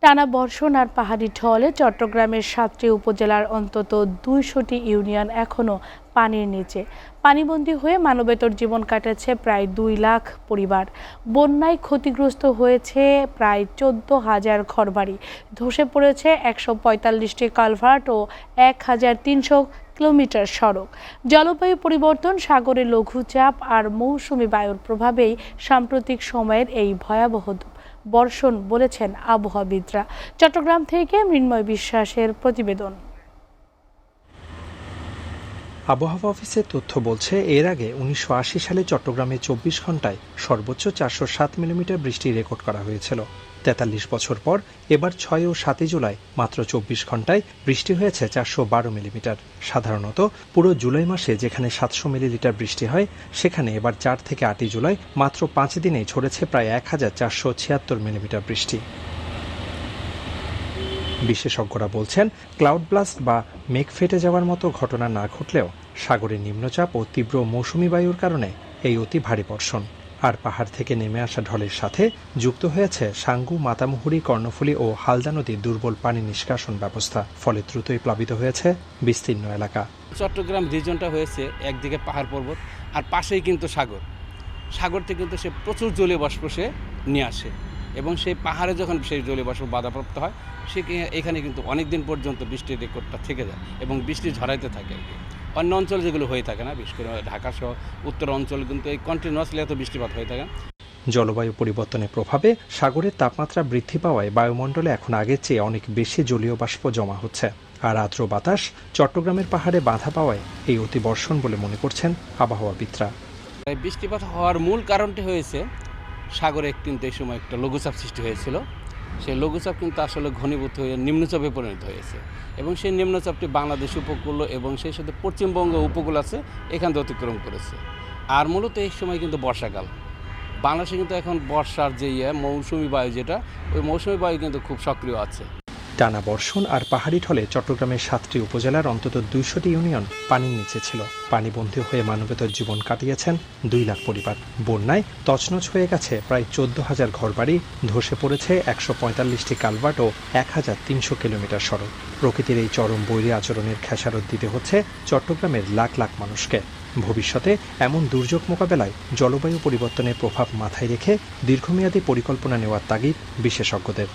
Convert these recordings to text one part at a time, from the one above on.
টানা বর্ষণ আর পাহাড়ি ঢলে চট্টগ্রামের ৭টি উপজেলার অন্তত ২০০টি ইউনিয়ন এখনও পানির নিচে। পানিবন্দী হয়ে মানবেতর জীবন কাটাচ্ছে প্রায় ২ লাখ পরিবার। বন্যায় ক্ষতিগ্রস্ত হয়েছে প্রায় ১৪,০০০ ঘরবাড়ি, ধসে পড়েছে ১৪৫টি কালভার্ট ও ১,৩০০ কিলোমিটার সড়ক। জলবায়ু পরিবর্তন, সাগরে লঘুচাপ আর মৌসুমি বায়ুর প্রভাবেই সাম্প্রতিক সময়ের এই ভয়াবহ বর্ষণ বলেছেন আবহাওয়াবিদরা। চট্টগ্রাম থেকে মৃন্ময় বিশ্বাসের প্রতিবেদন। আবহাওয়া অফিসের তথ্য বলছে, এর আগে ১৯৮০ সালে চট্টগ্রামে ২৪ ঘন্টায় সর্বোচ্চ ৪০৭ মিলিমিটার বৃষ্টি রেকর্ড করা হয়েছিল। ৪৩ বছর পর এবার ৬ ও ৭ জুলাই মাত্র ২৪ ঘন্টায় বৃষ্টি হয়েছে ৪১২ মিলিমিটার। সাধারণত পুরো জুলাই মাসে যেখানে ৭০০ মিলিলিটার বৃষ্টি হয়, সেখানে এবার ৪ থেকে ৮ জুলাই মাত্র ৫ দিনেই ঝরেছে প্রায় ১,৪৭৬ মিলিমিটার বৃষ্টি। বিশেষজ্ঞরা বলছেন, ক্লাউড ব্লাস্ট বা মেঘ ফেটে যাওয়ার মতো ঘটনা না ঘটলেও সাগরের নিম্নচাপ ও তীব্র মৌসুমি বায়ুর কারণে এই অতি ভারী বর্ষণ। আর পাহাড় থেকে নেমে আসা ঢলের সাথে যুক্ত হয়েছে সাঙ্গু, মাতামুহুরী, কর্ণফুলী ও হালদা নদীর দুর্বল পানি নিষ্কাশন ব্যবস্থা। ফলে দ্রুতই প্লাবিত হয়েছে বিস্তীর্ণ এলাকা। চট্টগ্রাম রিজনটা হয়েছে একদিকে পাহাড় পর্বত আর পাশেই কিন্তু সাগর থেকে কিন্তু সে প্রচুর জলীয় বাষ্প সে নিয়ে আসে এবং সেই পাহাড়ে যখন সেই জলীয় বাষ্প বাধাপ্রাপ্ত হয়, সে এখানে কিন্তু অনেক দিন পর্যন্ত বৃষ্টির রেকর্ডটা থেকে যায় এবং বৃষ্টি ঝরাইতে থাকে আর কি। অন্য অঞ্চল যেগুলো হয়ে থাকে না, বিশেষ করে ঢাকা সহ উত্তর অঞ্চল কিন্তু এই কন্টিনিউয়াসলি এত বৃষ্টিপাত হয়ে থাকে। জলবায়ু পরিবর্তনের প্রভাবে সাগরের তাপমাত্রা বৃদ্ধি পাওয়ায় বায়ুমণ্ডলে এখন আগের চেয়ে অনেক বেশি জলীয় বাষ্প জমা হচ্ছে। আর আর্দ্র বাতাস চট্টগ্রামের পাহাড়ে বাধা পাওয়ায় এই অতিবর্ষণ বলে মনে করছেন আবহাওয়াবিদরা। বৃষ্টিপাত হওয়ার মূল কারণটি হয়েছে সাগরে কিন্তু এই সময় একটা লঘুচাপ সৃষ্টি হয়েছিল। সেই লঘুচাপ কিন্তু আসলে ঘনীভূত হয়ে নিম্নচাপে পরিণত হয়েছে এবং সেই নিম্নচাপটি বাংলাদেশ উপকূল এবং সেই সাথে পশ্চিমবঙ্গ উপকূল আছে, এখান থেকে অতিক্রম করেছে। আর মূলত এই সময় কিন্তু বর্ষাকাল, বাংলাদেশে কিন্তু এখন বর্ষার যে মৌসুমি বায়ু, যেটা ওই মৌসুমি বায়ু কিন্তু খুব সক্রিয় আছে। টানা বর্ষণ আর পাহাড়ি ঢলে চট্টগ্রামের ৭টি উপজেলার অন্তত ২০০টি ইউনিয়ন পানির নিচে ছিল। পানিবন্দী হয়ে মানবেতর জীবন কাটিয়েছেন ২ লাখ পরিবার। বন্যায় তছনছ হয়ে গেছে প্রায় ১৪,০০০ ঘরবাড়ি, ধসে পড়েছে ১৪৫টি কালভার্ট ও ১,৩০০ কিলোমিটার সড়ক। প্রকৃতির এই চরম বৈরী আচরণের খেসারত দিতে হচ্ছে চট্টগ্রামের লাখ লাখ মানুষকে। ভবিষ্যতে এমন দুর্যোগ মোকাবেলায় জলবায়ু পরিবর্তনের প্রভাব মাথায় রেখে দীর্ঘমেয়াদী পরিকল্পনা নেওয়ার তাগিদ বিশেষজ্ঞদের।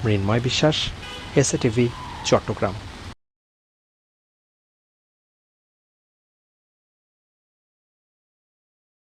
মৃন্ময় বিশ্বাস, এসএটিভি, চট্টগ্রাম।